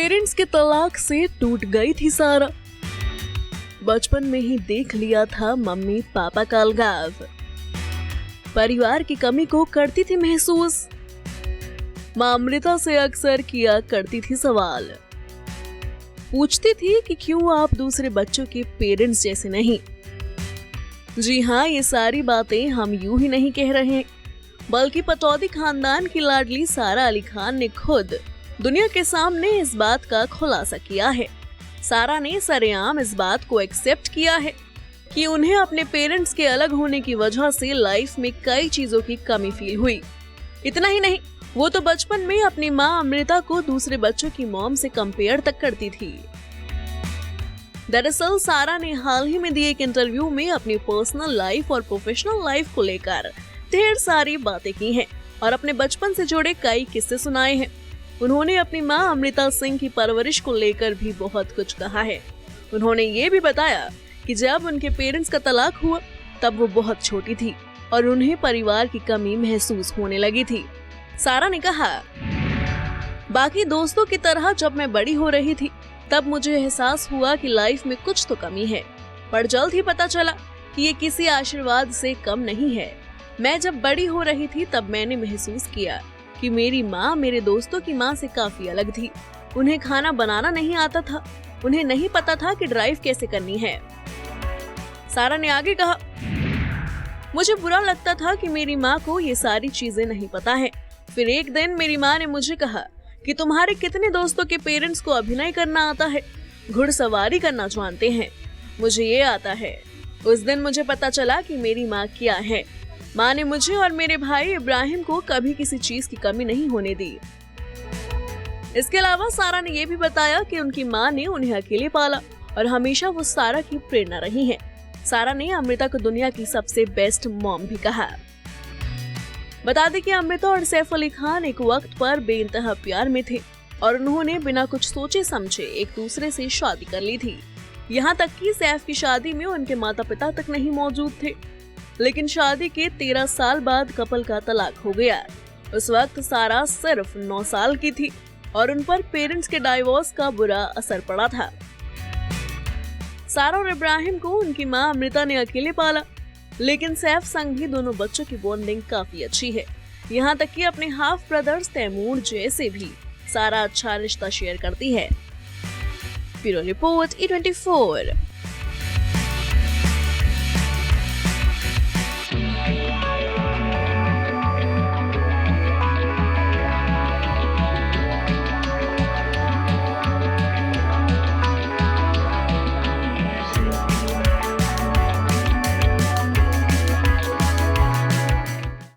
Parents के तलाक से टूट गई थी सारा। बचपन में ही देख लिया था मम्मी पापा का अलगाव। परिवार की कमी को करती थी महसूस। माँ अमृता से अक्सर किया करती थी सवाल। पूछती थी कि क्यों आप दूसरे बच्चों के पेरेंट्स जैसे नहीं। जी हाँ, ये सारी बातें हम यूं ही नहीं कह रहे, बल्कि पटौदी खानदान की लाडली सारा अली खान ने खुद दुनिया के सामने इस बात का खुलासा किया है। सारा ने सरेआम इस बात को एक्सेप्ट किया है कि उन्हें अपने पेरेंट्स के अलग होने की वजह से लाइफ में कई चीजों की कमी फील हुई। इतना ही नहीं, वो तो बचपन में अपनी माँ अमृता को दूसरे बच्चों की मॉम से कंपेयर तक करती थी। दरअसल सारा ने हाल ही में दिए एक इंटरव्यू में अपनी पर्सनल लाइफ और प्रोफेशनल लाइफ को लेकर ढेर सारी बातें की हैं और अपने बचपन से जुड़े कई किस्से सुनाए हैं। उन्होंने अपनी मां अमृता सिंह की परवरिश को लेकर भी बहुत कुछ कहा है। उन्होंने ये भी बताया कि जब उनके पेरेंट्स का तलाक हुआ तब वो बहुत छोटी थी और उन्हें परिवार की कमी महसूस होने लगी थी। सारा ने कहा, बाकी दोस्तों की तरह जब मैं बड़ी हो रही थी तब मुझे एहसास हुआ कि लाइफ में कुछ तो कमी है, पर जल्द ही पता चला कि ये किसी आशीर्वाद से कम नहीं है। मैं जब बड़ी हो रही थी तब मैंने महसूस किया कि मेरी माँ मेरे दोस्तों की माँ से काफी अलग थी। उन्हें खाना बनाना नहीं आता था, उन्हें नहीं पता था कि ड्राइव कैसे करनी है। सारा ने आगे कहा, मुझे बुरा लगता था कि मेरी माँ को ये सारी चीजें नहीं पता है। फिर एक दिन मेरी माँ ने मुझे कहा कि तुम्हारे कितने दोस्तों के पेरेंट्स को अभिनय करना आता है, घुड़सवारी करना जानते हैं, मुझे ये आता है। उस दिन मुझे पता चला कि मेरी माँ क्या है। माँ ने मुझे और मेरे भाई इब्राहिम को कभी किसी चीज की कमी नहीं होने दी। इसके अलावा सारा ने यह भी बताया कि उनकी माँ ने उन्हें अकेले पाला और हमेशा वो सारा की प्रेरणा रही हैं। सारा ने अमृता को दुनिया की सबसे बेस्ट मॉम भी कहा। बता दें कि अमृता और सैफ अली खान एक वक्त पर बेइंतहा प्यार में थे और उन्होंने बिना कुछ सोचे समझे एक दूसरे से शादी कर ली थी। यहाँ तक कि सैफ की शादी में उनके माता पिता तक नहीं मौजूद थे। लेकिन शादी के 13 साल बाद कपल का तलाक हो गया। उस वक्त सारा सिर्फ 9 साल की थी और उन पर पेरेंट्स के डाइवोर्स का बुरा असर पड़ा था। सारा और इब्राहिम को उनकी मां अमृता ने अकेले पाला, लेकिन सैफ संग भी दोनों बच्चों की बॉन्डिंग काफी अच्छी है। यहाँ तक कि अपने हाफ ब्रदर्स तैमूर जैसे भी सारा अच्छा रिश्ता शेयर करती है। Bureau report E24।